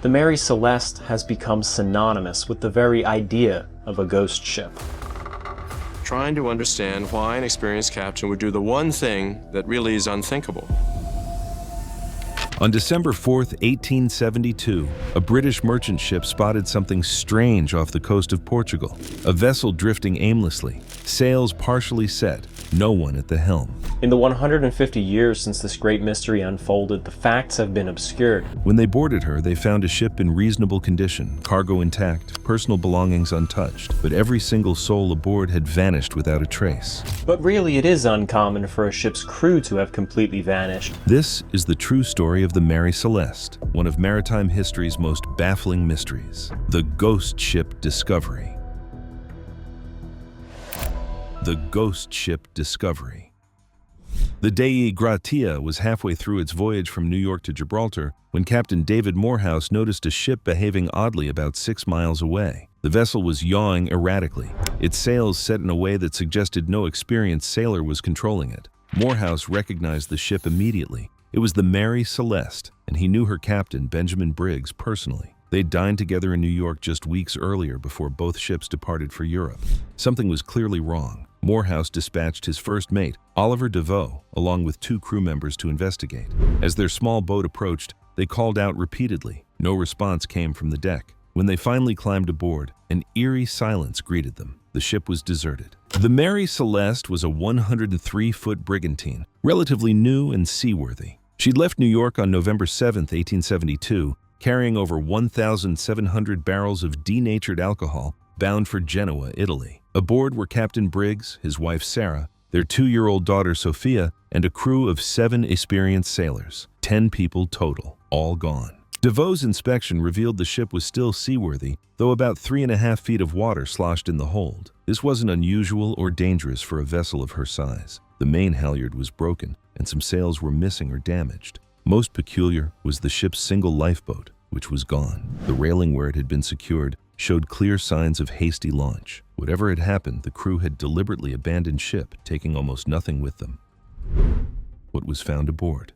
The Mary Celeste has become synonymous with the very idea of a ghost ship. Trying to understand why an experienced captain would do the one thing that really is unthinkable. On December 4th, 1872, a British merchant ship spotted something strange off the coast of Portugal. A vessel drifting aimlessly, sails partially set, no one at the helm. In the 150 years since this great mystery unfolded, the facts have been obscured. When they boarded her, they found a ship in reasonable condition, cargo intact, personal belongings untouched, but every single soul aboard had vanished without a trace. But really, it is uncommon for a ship's crew to have completely vanished. This is the true story of the Mary Celeste, one of maritime history's most baffling mysteries, the ghost ship discovery. The ghost ship discovery. The Dei Gratia was halfway through its voyage from New York to Gibraltar when Captain David Morehouse noticed a ship behaving oddly about 6 miles away. The vessel was yawing erratically, its sails set in a way that suggested no experienced sailor was controlling it. Morehouse recognized the ship immediately. It was the Mary Celeste, and he knew her captain, Benjamin Briggs, personally. They'd dined together in New York just weeks earlier before both ships departed for Europe. Something was clearly wrong. Morehouse dispatched his first mate, Oliver DeVoe, along with 2 crew members to investigate. As their small boat approached, they called out repeatedly. No response came from the deck. When they finally climbed aboard, an eerie silence greeted them. The ship was deserted. The Mary Celeste was a 103-foot brigantine, relatively new and seaworthy. She'd left New York on November 7, 1872, carrying over 1,700 barrels of denatured alcohol, bound for Genoa, Italy. Aboard were Captain Briggs, his wife Sarah, their 2-year-old daughter Sophia, and a crew of 7 experienced sailors. 10 people total, all gone. DeVoe's inspection revealed the ship was still seaworthy, though about 3.5 feet of water sloshed in the hold. This wasn't unusual or dangerous for a vessel of her size. The main halyard was broken, and some sails were missing or damaged. Most peculiar was the ship's single lifeboat, which was gone. The railing where it had been secured showed clear signs of hasty launch. Whatever had happened, the crew had deliberately abandoned ship, taking almost nothing with them. What was found aboard?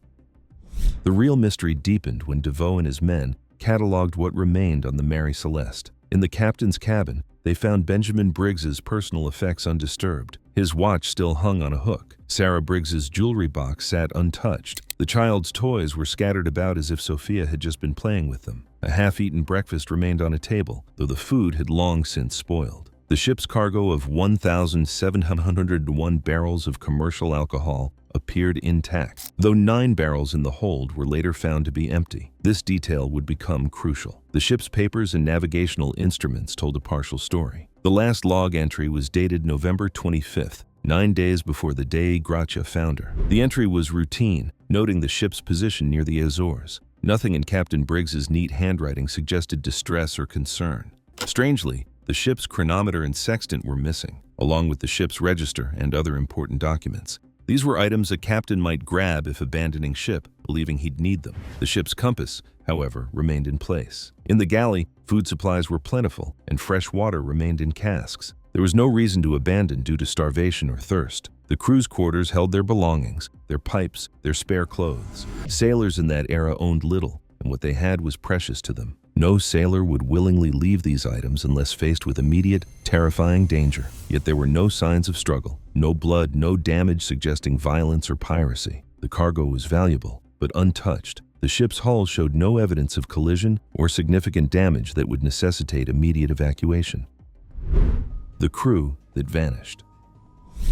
The real mystery deepened when DeVoe and his men cataloged what remained on the Mary Celeste. In the captain's cabin, they found Benjamin Briggs's personal effects undisturbed. His watch still hung on a hook. Sarah Briggs's jewelry box sat untouched. The child's toys were scattered about as if Sophia had just been playing with them. A half-eaten breakfast remained on a table, though the food had long since spoiled. The ship's cargo of 1,701 barrels of commercial alcohol appeared intact, though 9 barrels in the hold were later found to be empty. This detail would become crucial. The ship's papers and navigational instruments told a partial story. The last log entry was dated November 25th, 9 days before the Dei Gratia found her. The entry was routine, noting the ship's position near the Azores. Nothing in Captain Briggs's neat handwriting suggested distress or concern. Strangely, the ship's chronometer and sextant were missing, along with the ship's register and other important documents. These were items a captain might grab if abandoning ship, believing he'd need them. The ship's compass, however, remained in place. In the galley, food supplies were plentiful, and fresh water remained in casks. There was no reason to abandon due to starvation or thirst. The crew's quarters held their belongings, their pipes, their spare clothes. Sailors in that era owned little, and what they had was precious to them. No sailor would willingly leave these items unless faced with immediate, terrifying danger. Yet there were no signs of struggle, no blood, no damage suggesting violence or piracy. The cargo was valuable, but untouched. The ship's hull showed no evidence of collision or significant damage that would necessitate immediate evacuation. The crew that vanished.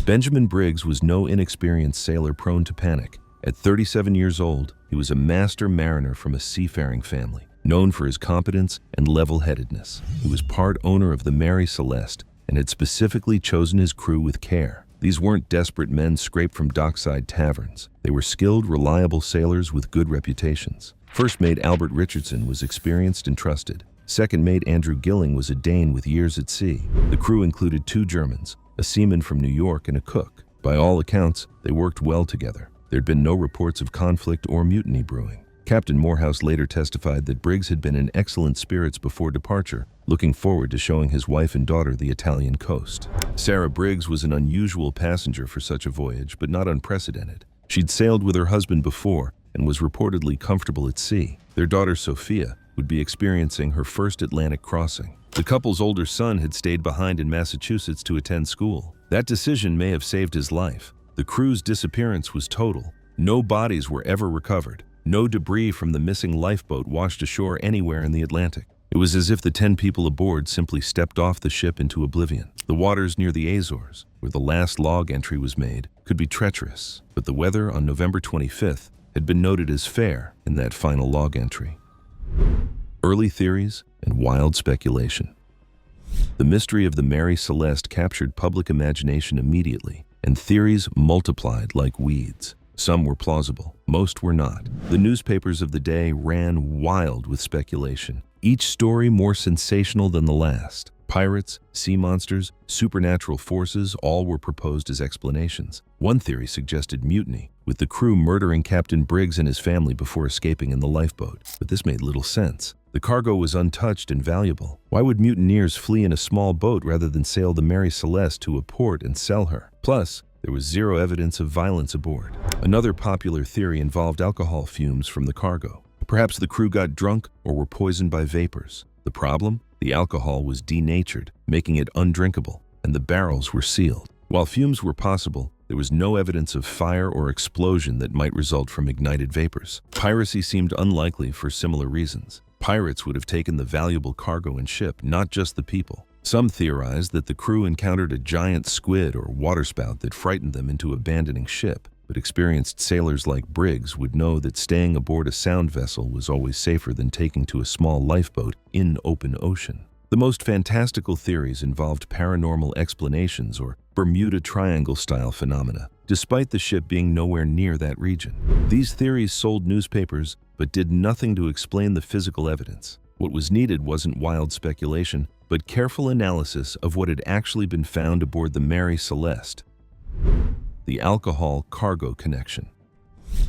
Benjamin Briggs was no inexperienced sailor prone to panic. At 37 years old, he was a master mariner from a seafaring family, known for his competence and level-headedness. He was part owner of the Mary Celeste and had specifically chosen his crew with care. These weren't desperate men scraped from dockside taverns. They were skilled, reliable sailors with good reputations. First mate Albert Richardson was experienced and trusted. Second mate Andrew Gilling was a Dane with years at sea. The crew included 2 Germans, a seaman from New York and a cook. By all accounts, they worked well together. There'd been no reports of conflict or mutiny brewing. Captain Morehouse later testified that Briggs had been in excellent spirits before departure, looking forward to showing his wife and daughter the Italian coast. Sarah Briggs was an unusual passenger for such a voyage, but not unprecedented. She'd sailed with her husband before and was reportedly comfortable at sea. Their daughter Sophia, would be experiencing her first Atlantic crossing. The couple's older son had stayed behind in Massachusetts to attend school. That decision may have saved his life. The crew's disappearance was total. No bodies were ever recovered. No debris from the missing lifeboat washed ashore anywhere in the Atlantic. It was as if the 10 people aboard simply stepped off the ship into oblivion. The waters near the Azores, where the last log entry was made, could be treacherous, but the weather on November 25th had been noted as fair in that final log entry. Early theories and wild speculation. The mystery of the Mary Celeste captured public imagination immediately, and theories multiplied like weeds. Some were plausible, most were not. The newspapers of the day ran wild with speculation, each story more sensational than the last. Pirates, sea monsters, supernatural forces, all were proposed as explanations. One theory suggested mutiny, with the crew murdering Captain Briggs and his family before escaping in the lifeboat. But this made little sense. The cargo was untouched and valuable. Why would mutineers flee in a small boat rather than sail the Mary Celeste to a port and sell her? Plus, there was zero evidence of violence aboard. Another popular theory involved alcohol fumes from the cargo. Perhaps the crew got drunk or were poisoned by vapors. The problem? The alcohol was denatured, making it undrinkable, and the barrels were sealed. While fumes were possible, there was no evidence of fire or explosion that might result from ignited vapors. Piracy seemed unlikely for similar reasons. Pirates would have taken the valuable cargo and ship, not just the people. Some theorized that the crew encountered a giant squid or waterspout that frightened them into abandoning ship, but experienced sailors like Briggs would know that staying aboard a sound vessel was always safer than taking to a small lifeboat in open ocean. The most fantastical theories involved paranormal explanations or Bermuda Triangle-style phenomena, despite the ship being nowhere near that region. These theories sold newspapers, but did nothing to explain the physical evidence. What was needed wasn't wild speculation, but careful analysis of what had actually been found aboard the Mary Celeste. The alcohol cargo connection.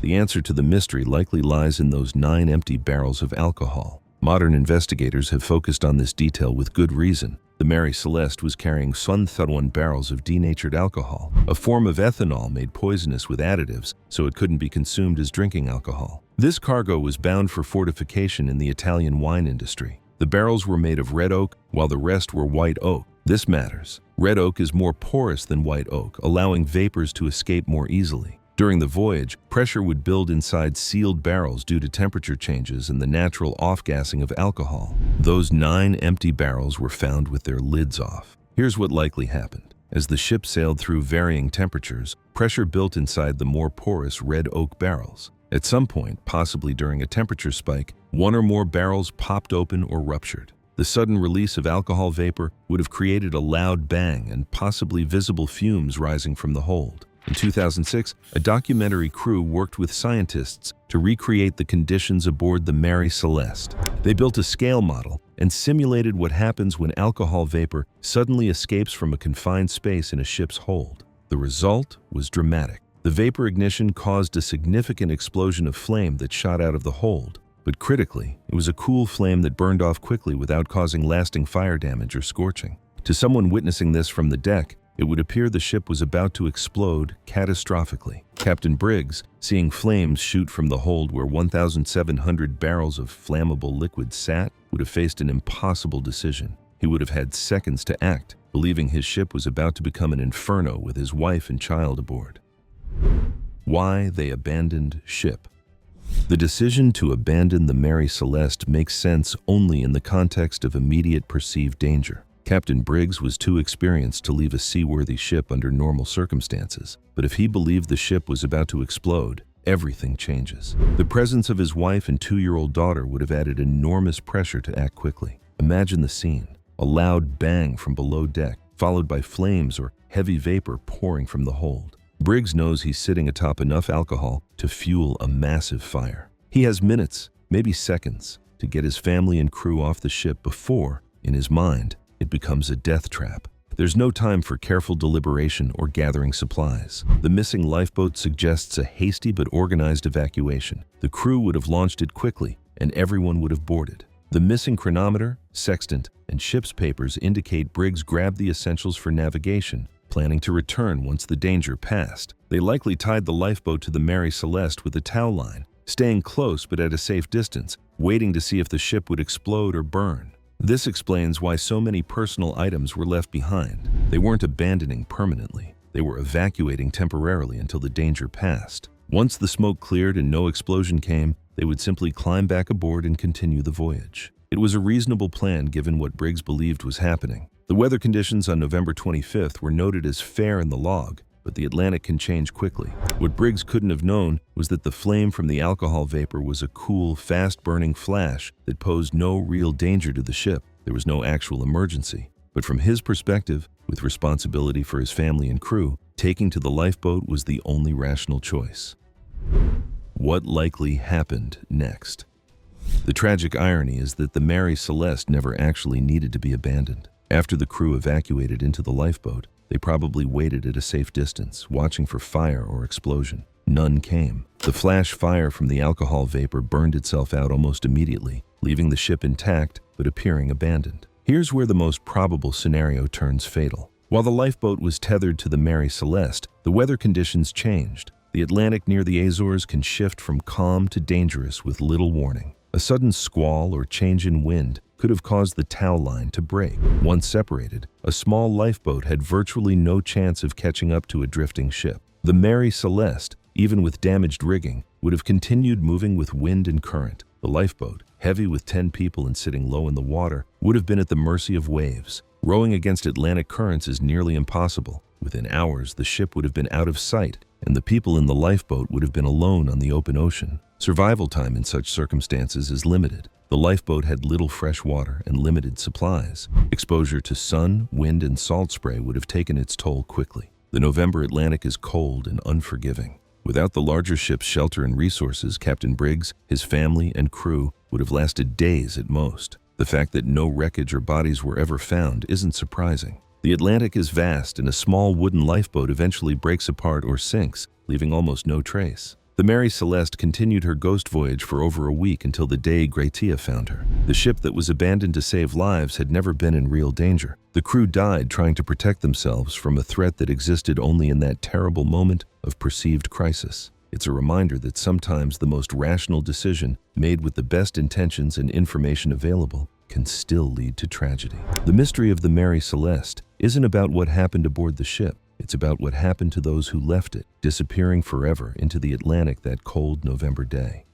The answer to the mystery likely lies in those 9 empty barrels of alcohol. Modern investigators have focused on this detail with good reason. The Mary Celeste was carrying 1,001 barrels of denatured alcohol, a form of ethanol made poisonous with additives so it couldn't be consumed as drinking alcohol. This cargo was bound for fortification in the Italian wine industry. The barrels were made of red oak, while the rest were white oak. This matters. Red oak is more porous than white oak, allowing vapors to escape more easily. During the voyage, pressure would build inside sealed barrels due to temperature changes and the natural off-gassing of alcohol. Those 9 empty barrels were found with their lids off. Here's what likely happened. As the ship sailed through varying temperatures, pressure built inside the more porous red oak barrels. At some point, possibly during a temperature spike, 1 or more barrels popped open or ruptured. The sudden release of alcohol vapor would have created a loud bang and possibly visible fumes rising from the hold. In 2006, a documentary crew worked with scientists to recreate the conditions aboard the Mary Celeste. They built a scale model and simulated what happens when alcohol vapor suddenly escapes from a confined space in a ship's hold. The result was dramatic. The vapor ignition caused a significant explosion of flame that shot out of the hold. But critically, it was a cool flame that burned off quickly without causing lasting fire damage or scorching. To someone witnessing this from the deck, it would appear the ship was about to explode catastrophically. Captain Briggs, seeing flames shoot from the hold where 1,700 barrels of flammable liquid sat, would have faced an impossible decision. He would have had seconds to act, believing his ship was about to become an inferno with his wife and child aboard. Why they abandoned ship. The decision to abandon the Mary Celeste makes sense only in the context of immediate perceived danger. Captain Briggs was too experienced to leave a seaworthy ship under normal circumstances, but if he believed the ship was about to explode, everything changes. The presence of his wife and 2-year-old daughter would have added enormous pressure to act quickly. Imagine the scene: a loud bang from below deck, followed by flames or heavy vapor pouring from the hold. Briggs knows he's sitting atop enough alcohol to fuel a massive fire. He has minutes, maybe seconds, to get his family and crew off the ship before, in his mind, it becomes a death trap. There's no time for careful deliberation or gathering supplies. The missing lifeboat suggests a hasty but organized evacuation. The crew would have launched it quickly, and everyone would have boarded. The missing chronometer, sextant, and ship's papers indicate Briggs grabbed the essentials for navigation, planning to return once the danger passed. They likely tied the lifeboat to the Mary Celeste with a tow line, staying close but at a safe distance, waiting to see if the ship would explode or burn. This explains why so many personal items were left behind. They weren't abandoning permanently. They were evacuating temporarily until the danger passed. Once the smoke cleared and no explosion came, they would simply climb back aboard and continue the voyage. It was a reasonable plan given what Briggs believed was happening. The weather conditions on November 25th were noted as fair in the log, but the Atlantic can change quickly. What Briggs couldn't have known was that the flame from the alcohol vapor was a cool, fast-burning flash that posed no real danger to the ship. There was no actual emergency. But from his perspective, with responsibility for his family and crew, taking to the lifeboat was the only rational choice. What likely happened next? The tragic irony is that the Mary Celeste never actually needed to be abandoned. After the crew evacuated into the lifeboat, they probably waited at a safe distance, watching for fire or explosion. None came. The flash fire from the alcohol vapor burned itself out almost immediately, leaving the ship intact but appearing abandoned. Here's where the most probable scenario turns fatal. While the lifeboat was tethered to the Mary Celeste, the weather conditions changed. The Atlantic near the Azores can shift from calm to dangerous with little warning. A sudden squall or change in wind could have caused the tow line to break. Once separated, a small lifeboat had virtually no chance of catching up to a drifting ship. The Mary Celeste, even with damaged rigging, would have continued moving with wind and current. The lifeboat, heavy with 10 people and sitting low in the water, would have been at the mercy of waves. Rowing against Atlantic currents is nearly impossible. Within hours, the ship would have been out of sight, and the people in the lifeboat would have been alone on the open ocean. Survival time in such circumstances is limited. The lifeboat had little fresh water and limited supplies. Exposure to sun, wind, and salt spray would have taken its toll quickly. The November Atlantic is cold and unforgiving. Without the larger ship's shelter and resources, Captain Briggs, his family, and crew would have lasted days at most. The fact that no wreckage or bodies were ever found isn't surprising. The Atlantic is vast, and a small wooden lifeboat eventually breaks apart or sinks, leaving almost no trace. The Mary Celeste continued her ghost voyage for over a week until the day Gratia found her. The ship that was abandoned to save lives had never been in real danger. The crew died trying to protect themselves from a threat that existed only in that terrible moment of perceived crisis. It's a reminder that sometimes the most rational decision, made with the best intentions and information available, can still lead to tragedy. The mystery of the Mary Celeste isn't about what happened aboard the ship. It's about what happened to those who left it, disappearing forever into the Atlantic that cold November day.